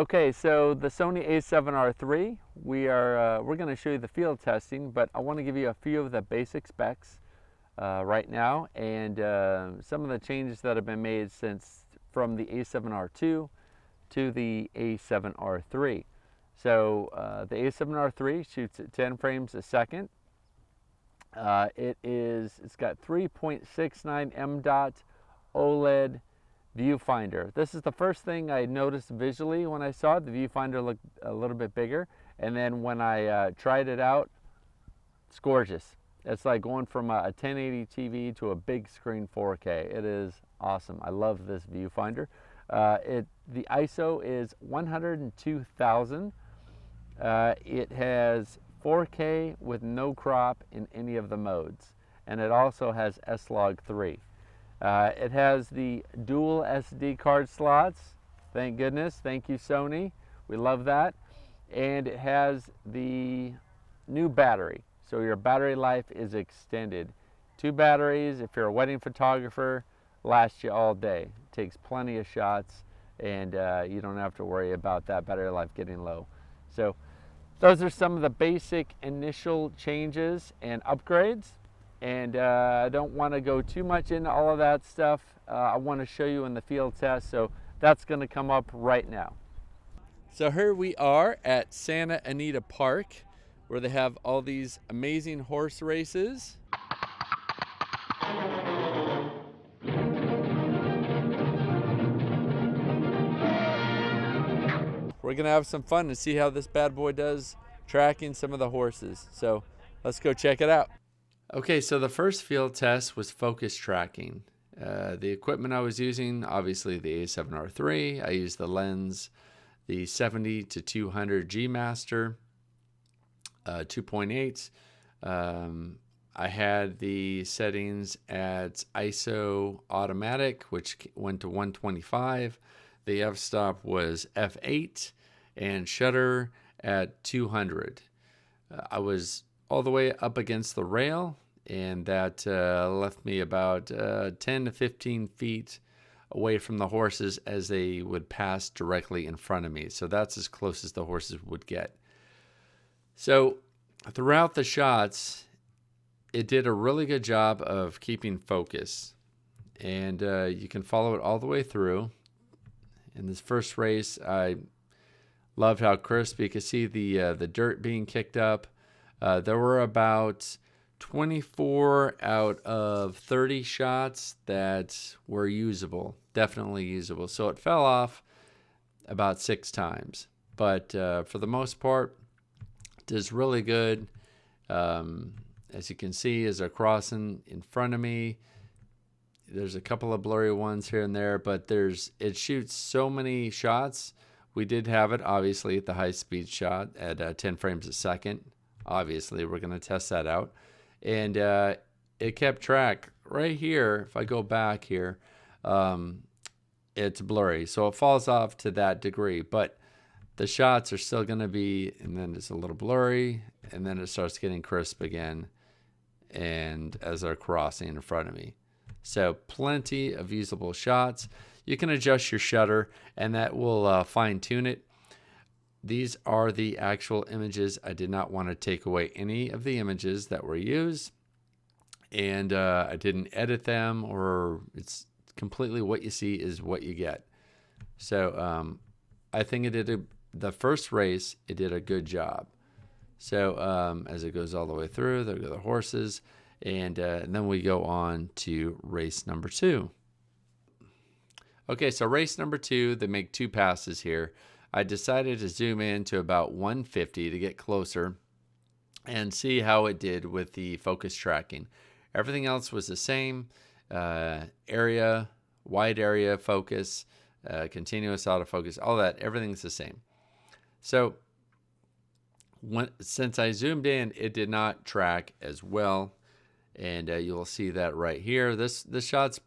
Okay, so the Sony A7R III, we're going to show you the field testing, but I want to give you a few of the basic specs right now, and some of the changes that have been made since from the A7R II to the A7R III. So the A7R III shoots at 10 frames a second. It's got 3.69 m.dot OLED viewfinder. This is the first thing I noticed visually when I saw it. The viewfinder looked a little bit bigger, and then when I tried it out, it's gorgeous. It's like going from a 1080 TV to a big screen 4K. It is awesome. I love this viewfinder. The ISO is 102,000. It has 4K with no crop in any of the modes, and it also has S-Log 3. It has the dual SD card slots. Thank goodness. Thank you, Sony. We love that. And it has the new battery. So your battery life is extended. 2 batteries, if you're a wedding photographer, lasts you all day. It takes plenty of shots, and you don't have to worry about that battery life getting low. So those are some of the basic initial changes and upgrades. And I don't want to go too much into all of that stuff. I want to show you in the field test, so that's going to come up right now. So here we are at Santa Anita Park, where they have all these amazing horse races. We're going to have some fun and see how this bad boy does tracking some of the horses. So let's go check it out. Okay, so the first field test was focus tracking. The equipment I was using, obviously the A7R III. I used the lens, the 70 to 200 G Master 2.8. I had the settings at ISO automatic, which went to 125. The f-stop was f8 and shutter at 200. I was all the way up against the rail, and that left me about 10 to 15 feet away from the horses as they would pass directly in front of me. So that's as close as the horses would get. So throughout the shots, it did a really good job of keeping focus, and you can follow it all the way through. In this first race, I loved how crisp you could see the dirt being kicked up. There were about 24 out of 30 shots that were usable, definitely usable. So it fell off about 6 times, but for the most part, it is really good. As you can see, as they're crossing in front of me, there's a couple of blurry ones here and there, but it shoots so many shots. We did have it, obviously, at the high-speed shot at 10 frames a second. Obviously, we're going to test that out. And it kept track. Right here, if I go back here, it's blurry. So it falls off to that degree. But the shots are still going to be, and then it's a little blurry, and then it starts getting crisp again, and as they're crossing in front of me. So plenty of usable shots. You can adjust your shutter, and that will fine-tune it. These are the actual images. I did not want to take away any of the images that were used, and I didn't edit them, or it's completely what you see is what you get. So I think the first race, it did a good job. So as it goes all the way through, there go the horses, and then we go on to race number 2. Okay, so race number 2, they make 2 passes here. I decided to zoom in to about 150 to get closer and see how it did with the focus tracking. Everything else was the same. Area, wide area focus, continuous autofocus, all that, everything's the same. So since I zoomed in, it did not track as well. And you'll see that right here. This shot's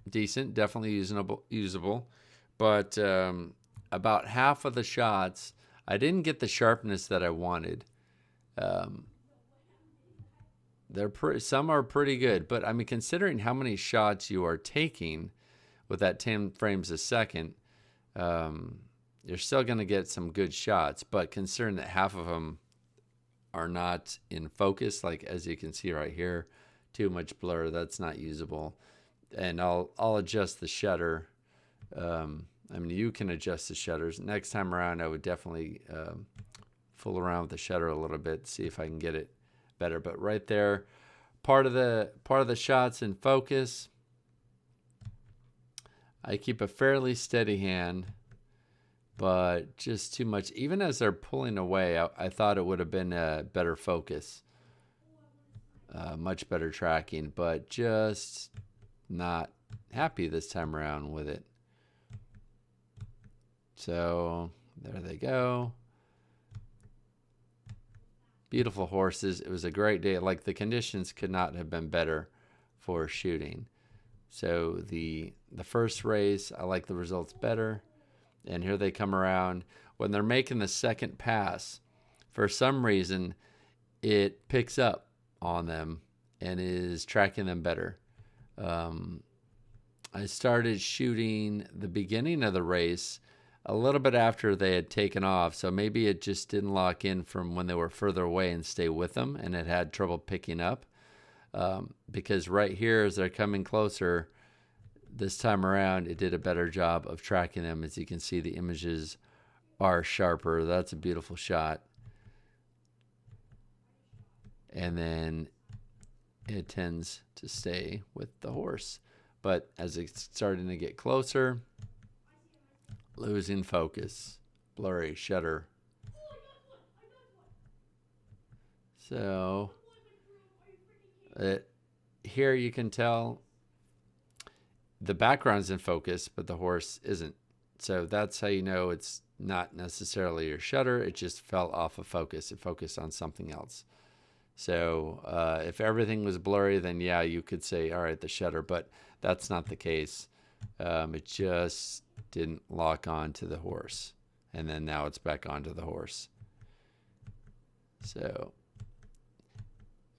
decent, definitely usable. But about half of the shots, I didn't get the sharpness that I wanted. Some are pretty good, but I mean, considering how many shots you are taking with that 10 frames a second, you're still going to get some good shots, but considering that half of them are not in focus, like as you can see right here, too much blur, that's not usable. And I'll adjust the shutter. I mean, you can adjust the shutters. Next time around, I would definitely fool around with the shutter a little bit, see if I can get it better. But right there, part of the shots in focus. I keep a fairly steady hand, but just too much. Even as they're pulling away, I thought it would have been a better focus, much better tracking, but just not happy this time around with it. So there they go. Beautiful horses. It was a great day. Like, the conditions could not have been better for shooting. So the first race, I like the results better. And here they come around. When they're making the second pass, for some reason, it picks up on them and is tracking them better. I started shooting the beginning of the race a little bit after they had taken off, so maybe it just didn't lock in from when they were further away and stay with them, and it had trouble picking up. Because right here, as they're coming closer, this time around, it did a better job of tracking them. As you can see, the images are sharper. That's a beautiful shot. And then it tends to stay with the horse. But as it's starting to get closer, losing focus, blurry, shutter. So here you can tell the background's in focus, but the horse isn't. So that's how you know it's not necessarily your shutter. It just fell off of focus. It focused on something else. So if everything was blurry, then yeah, you could say, all right, the shutter, but that's not the case. It just didn't lock on to the horse. And then now it's back onto the horse. So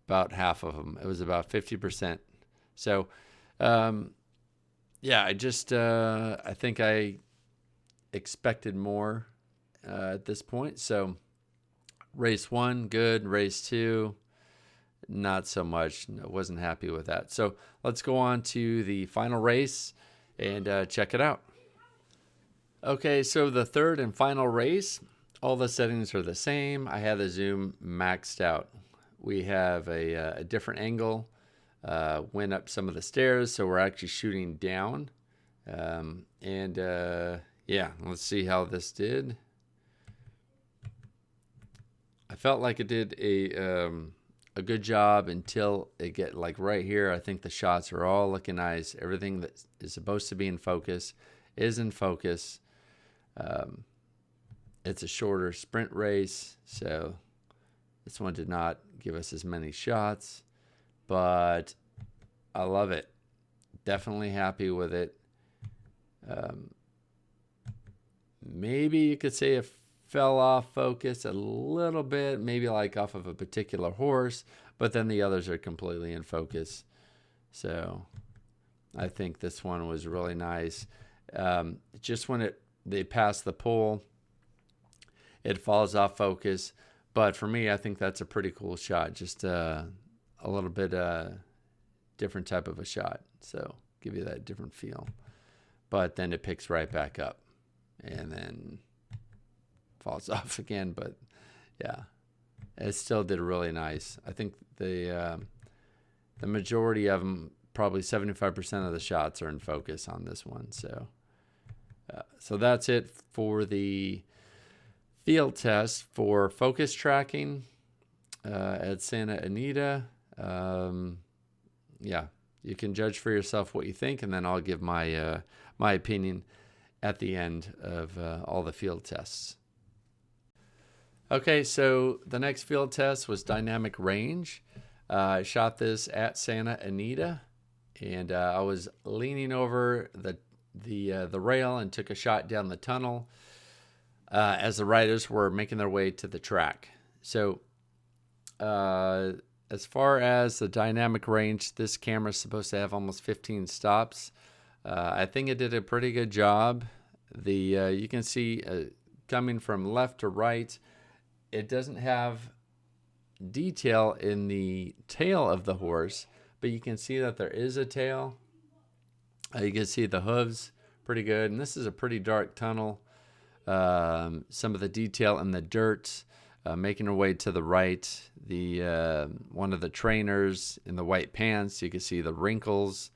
about half of them. It was about 50%. So yeah, I think I expected more at this point. So race 1, good. Race 2, not so much. Wasn't happy with that. So let's go on to the final race and check it out. Okay, so the third and final race, all the settings are the same. I had the zoom maxed out. We have a different angle. Went up some of the stairs, so we're actually shooting down. Yeah, let's see how this did. I felt like it did a good job until it get like right here. I think the shots are all looking nice. Everything that is supposed to be in focus is in focus. It's a shorter sprint race, so this one did not give us as many shots, but I love it. Definitely happy with it. Maybe you could say it fell off focus a little bit, maybe like off of a particular horse, but then the others are completely in focus. So I think this one was really nice. Just when they pass the pole, it falls off focus. But for me, I think that's a pretty cool shot. Just a little bit different type of a shot. So give you that different feel. But then it picks right back up and then falls off again. But yeah, it still did really nice. I think the majority of them, probably 75% of the shots are in focus on this one. So that's it for the field test for focus tracking at Santa Anita. Yeah, you can judge for yourself what you think, and then I'll give my my opinion at the end of all the field tests. Okay, so the next field test was dynamic range. I shot this at Santa Anita, and I was leaning over the rail and took a shot down the tunnel as the riders were making their way to the track. So as far as the dynamic range, this camera is supposed to have almost 15 stops. I think it did a pretty good job. You can see coming from left to right. It doesn't have detail in the tail of the horse, but you can see that there is a tail. You can see the hooves pretty good, and this is a pretty dark tunnel. Some of the detail in the dirt, making her way to the right. The one of the trainers in the white pants, you can see the wrinkles,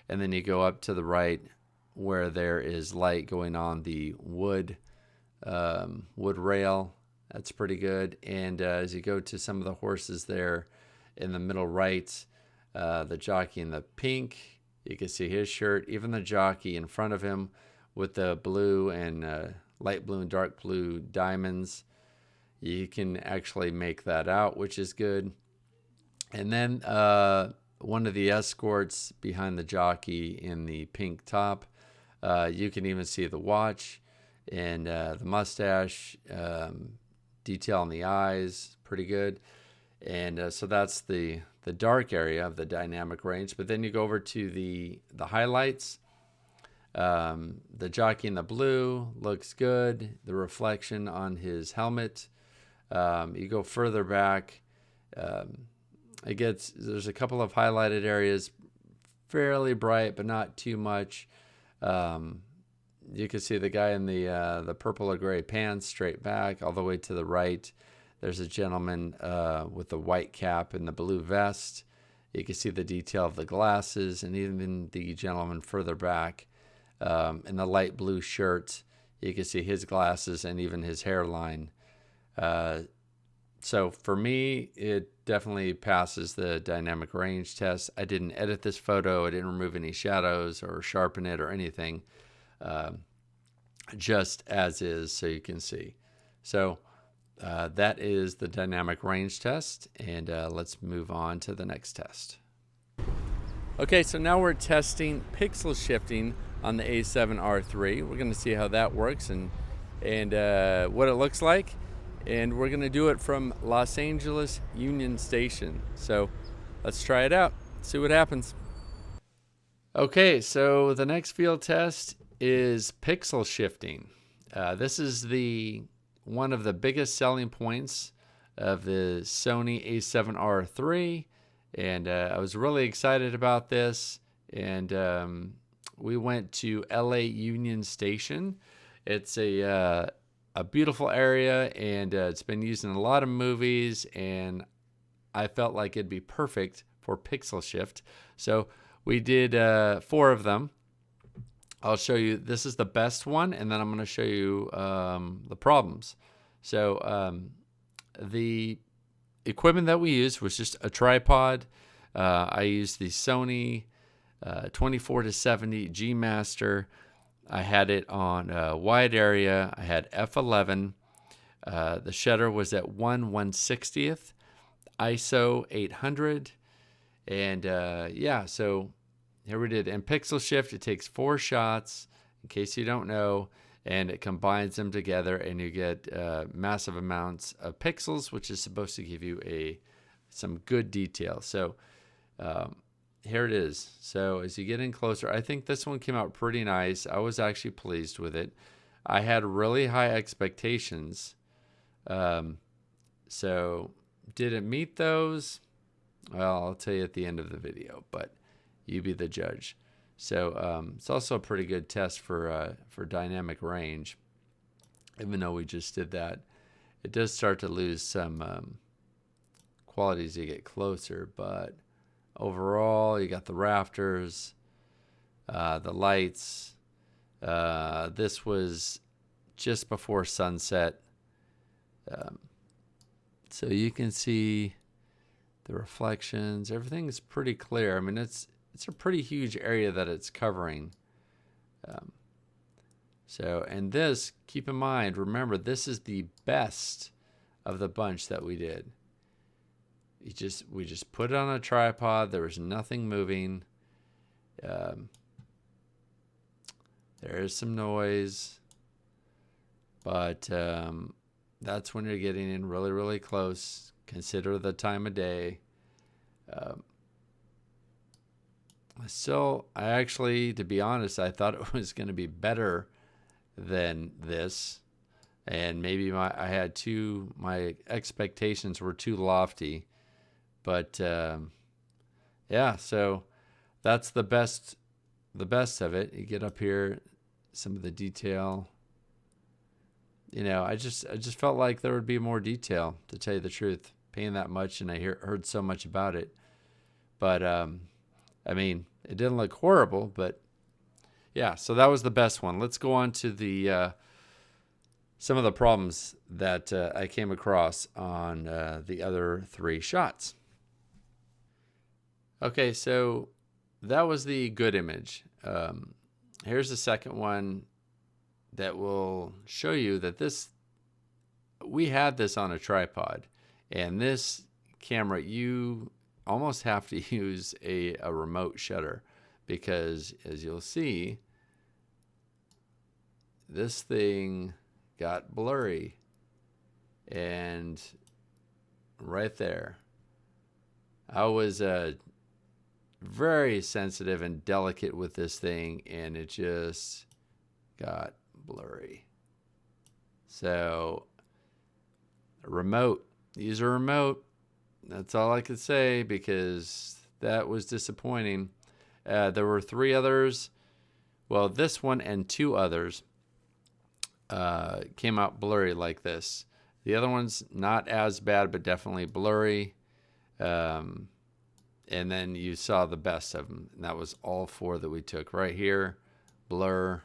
and then you go up to the right where there is light going on the wood rail. That's pretty good. And as you go to some of the horses there in the middle right, the jockey in the pink, you can see his shirt. Even the jockey in front of him with the blue and light blue and dark blue diamonds, you can actually make that out, which is good. And then one of the escorts behind the jockey in the pink top, you can even see the watch and the mustache, detail in the eyes, pretty good. And so that's the dark area of the dynamic range. But then you go over to the highlights. The jockey in the blue looks good. The reflection on his helmet. You go further back. There's a couple of highlighted areas, fairly bright, but not too much. You can see the guy in the purple or gray pants straight back all the way to the right. There's a gentleman with the white cap and the blue vest. You can see the detail of the glasses, and even the gentleman further back in the light blue shirt. You can see his glasses and even his hairline. So for me, it definitely passes the dynamic range test. I didn't edit this photo. I didn't remove any shadows or sharpen it or anything. Just as is, so you can see. So that is the dynamic range test, and let's move on to the next test. Okay, so now we're testing pixel shifting on the A7R III. We're going to see how that works and what it looks like, and we're going to do it from Los Angeles Union Station. So let's try it out, see what happens. Okay, so the next field test is pixel shifting. This is one of the biggest selling points of the Sony A7R III, and I was really excited about this. And we went to LA Union Station. It's a beautiful area, and it's been used in a lot of movies, and I felt like it'd be perfect for pixel shift. So we did 4 of them. I'll show you, this is the best one, and then I'm going to show you the problems. So the equipment that we used was just a tripod. I used the Sony 24-70 G Master. I had it on wide area. I had f11. The shutter was at 1/160th, ISO 800, and so here we did. And pixel shift, it takes 4 shots, in case you don't know, and it combines them together, and you get massive amounts of pixels, which is supposed to give you some good detail. So here it is. So as you get in closer, I think this one came out pretty nice. I was actually pleased with it. I had really high expectations. So did it meet those? Well, I'll tell you at the end of the video, but you be the judge. So it's also a pretty good test for dynamic range. Even though we just did that, it does start to lose some quality as you get closer, but overall, you got the rafters, the lights. This was just before sunset. So you can see the reflections. Everything's pretty clear. I mean, it's a pretty huge area that it's covering. And this, keep in mind, remember, this is the best of the bunch that we did. We just put it on a tripod. There was nothing moving. There is some noise, but that's when you're getting in really, really close. Consider the time of day. I actually, to be honest, I thought it was going to be better than this. and maybe my expectations were too lofty. But yeah, so that's the best of it. You get up here, some of the detail. I just felt like there would be more detail, to tell you the truth, paying that much, and I heard so much about it. But I mean, it didn't look horrible, but yeah, so that was the best one. Let's go on to the some of the problems that I came across on the other 3 shots. Okay, so that was the good image. Here's the second one that will show you that we had this on a tripod, and this camera, you almost have to use a remote shutter, because as you'll see, this thing got blurry, and right there, I was very sensitive and delicate with this thing, and it just got blurry. So use a remote. That's all I could say, because that was disappointing. There were 3 others. Well, this one and 2 others came out blurry like this. The other one's not as bad, but definitely blurry. And then you saw the best of them, and that was all 4 that we took. Right here, blur.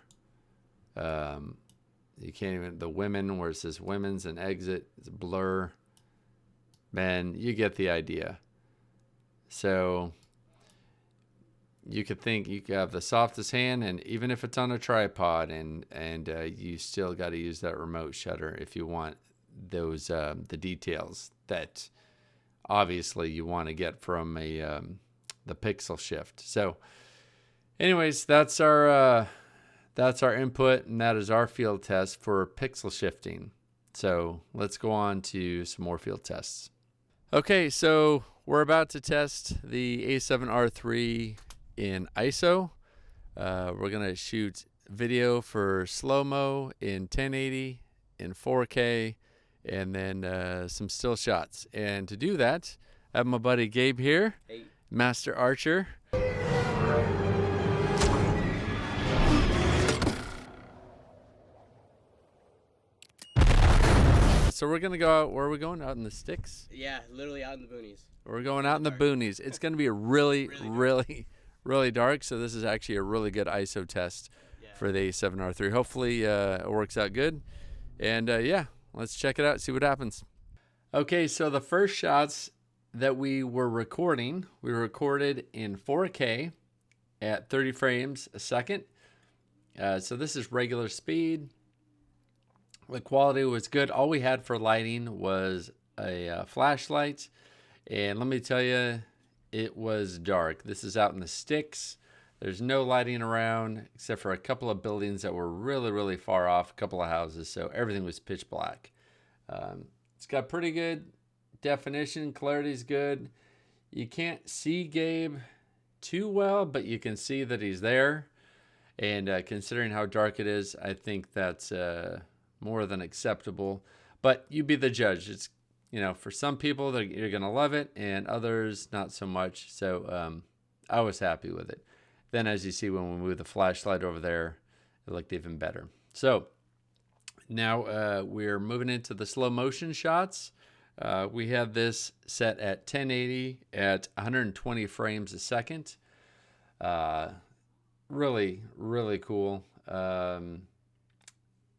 You can't even, the women, where it says women's and exit, it's blur. Man, you get the idea. So you could think you could have the softest hand, and even if it's on a tripod, and you still got to use that remote shutter if you want those the details that obviously you want to get from the pixel shift. So anyways, that's our input, and that is our field test for pixel shifting. So let's go on to some more field tests. Okay, so we're about to test the A7R III in ISO. We're going to shoot video for slow-mo in 1080, in 4K, and then some still shots. And to do that, I have my buddy Gabe here, hey. Master Archer. So we're going to go out, where are we going? Out in the sticks? Yeah, literally out in the boonies. We're going out in the boonies. It's going to be really dark, so this is actually a really good ISO test for the A7R III. Hopefully it works out good. And yeah, let's check it out, see what happens. Okay, so the first shots that we were recording, we recorded in 4K at 30 frames a second. So this is regular speed. The quality was good. All we had for lighting was a flashlight. And let me tell you, it was dark. This is out in the sticks. There's no lighting around except for a couple of buildings that were really far off, a couple of houses. So everything was pitch black. It's got pretty good definition. Clarity's good. You can't see Gabe too well, but you can see that he's there. And considering how dark it is, I think that's more than acceptable. But you be the judge. It's, for some people, you're going to love it, and others not so much. So I was happy with it. Then as you see, when we move the flashlight over there, it looked even better. So now we're moving into the slow motion shots. We have this set at 1080 at 120 frames a second. Really cool.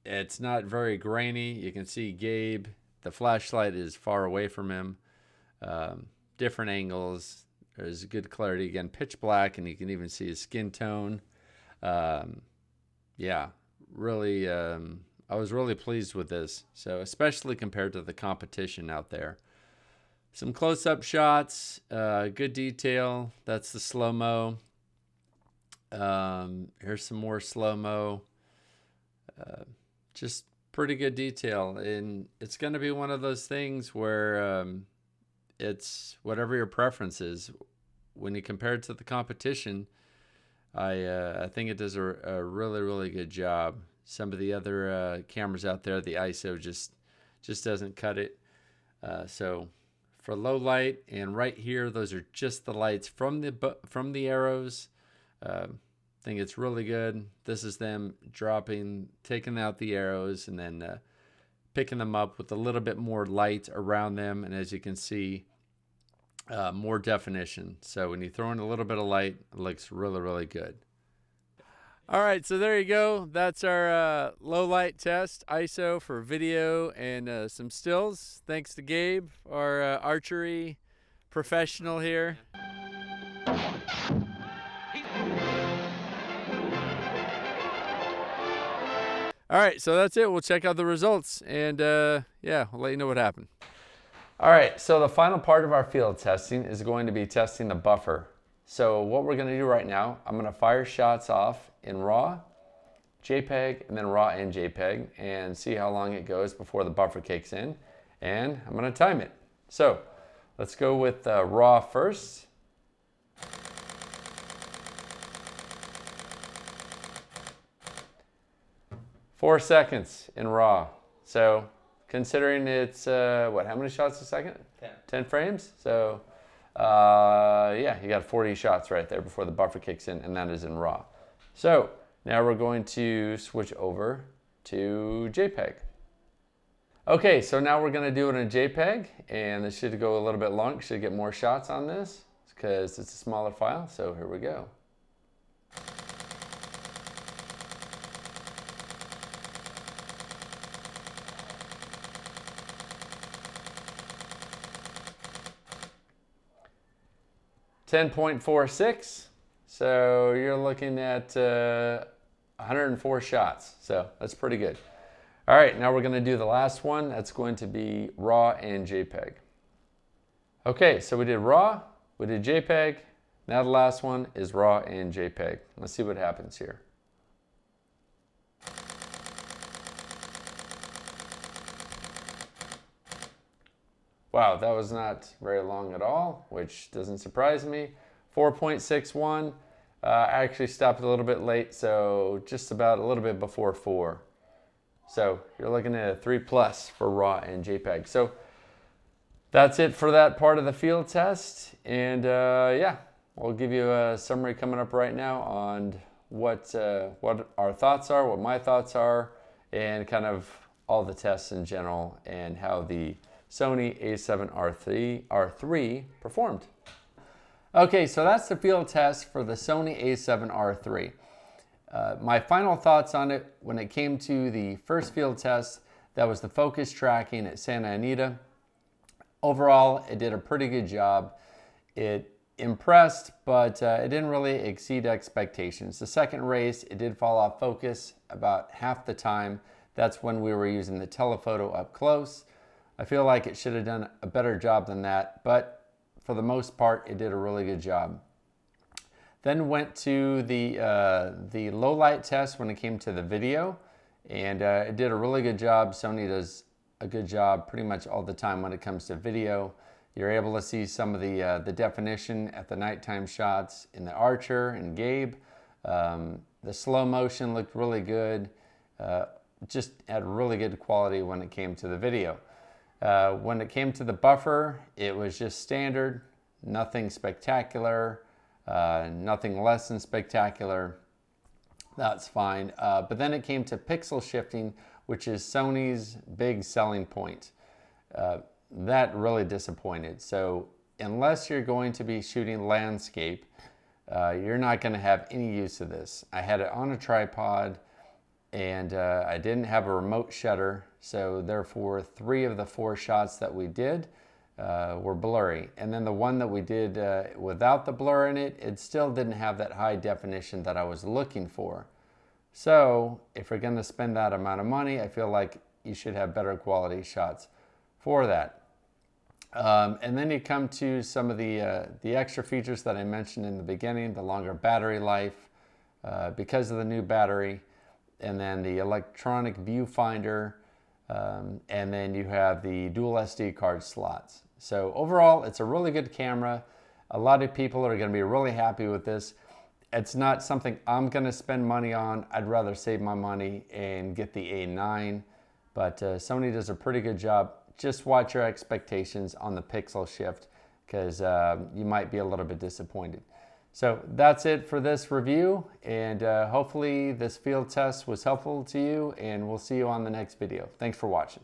It's not very grainy. You can see Gabe. The flashlight is far away from him. Different angles. There's good clarity. Again, pitch black, and you can even see his skin tone. Yeah, really, I was really pleased with this. So especially compared to the competition out there. Some close-up shots, good detail. That's the slow-mo. Here's some more slow-mo. Just pretty good detail, and it's going to be one of those things where it's whatever your preference is. When you compare it to the competition, I think it does a really good job. some of the other cameras out there, the ISO just doesn't cut it. So for low light, and right here, those are just the lights from the arrows. I think it's really good. This is them taking out the arrows, and then picking them up with a little bit more light around them. And as you can see, more definition. So when you throw in a little bit of light, it looks really, really good. All right, so there you go. That's our low light test, ISO for video and some stills. Thanks to Gabe, our archery professional here. All right, so that's it. We'll check out the results, and yeah, we'll let you know what happened. All right, so the final part of our field testing is going to be testing the buffer. So what we're going to do right now, I'm going to fire shots off in RAW, JPEG, and then RAW and JPEG, and see how long it goes before the buffer kicks in, and I'm going to time it. So let's go with RAW first. Four seconds in RAW. So considering it's, how many shots a second? 10. 10 frames. So yeah, you got 40 shots right there before the buffer kicks in, and that is in RAW. So now we're going to switch over to JPEG. Okay, so now we're going to do it in JPEG, and this should go a little bit long. Should get more shots on this because it's a smaller file. So here we go. .46, so you're looking at 104 shots, so that's pretty good. All right, now we're going to do the last one. That's going to be RAW and JPEG. Okay, so we did RAW, we did JPEG. Now the last one is RAW and JPEG. Let's see what happens here. Wow, that was not very long at all, which doesn't surprise me. 4.61. I actually stopped a little bit late, so just about a little bit before 4. So you're looking at a 3+ for RAW and JPEG. So that's it for that part of the field test. And yeah, we'll give you a summary coming up right now on what our thoughts are, what my thoughts are, and kind of all the tests in general, and how the Sony A7R III performed. Okay, so that's the field test for the Sony A7R III. My final thoughts on it when it came to the first field test, that was the focus tracking at Santa Anita. Overall, it did a pretty good job. It impressed, but it didn't really exceed expectations. The second race, it did fall off focus about half the time. That's when we were using the telephoto up close. I feel like it should have done a better job than that, but for the most part, it did a really good job. Then went to the low light test when it came to the video, and it did a really good job. Sony does a good job pretty much all the time when it comes to video. You're able to see some of the definition at the nighttime shots in the Archer and Gabe. The slow motion looked really good. Just had really good quality when it came to the video. When it came to the buffer, it was just standard, nothing spectacular, nothing less than spectacular. That's fine. But then it came to pixel shifting, which is Sony's big selling point. That really disappointed. So unless you're going to be shooting landscape, you're not going to have any use of this. I had it on a tripod, and I didn't have a remote shutter, so therefore 3 of the 4 shots that we did were blurry. And then the one that we did without the blur in it, it still didn't have that high definition that I was looking for. So if you're going to spend that amount of money, I feel like you should have better quality shots for that. And then you come to some of the extra features that I mentioned in the beginning, the longer battery life because of the new battery, and then the electronic viewfinder, and then you have the dual SD card slots. So overall, it's a really good camera. A lot of people are going to be really happy with this. It's not something I'm going to spend money on. I'd rather save my money and get the A9. But Sony does a pretty good job. Just watch your expectations on the pixel shift, because you might be a little bit disappointed. So that's it for this review, and hopefully this field test was helpful to you, and we'll see you on the next video. Thanks for watching.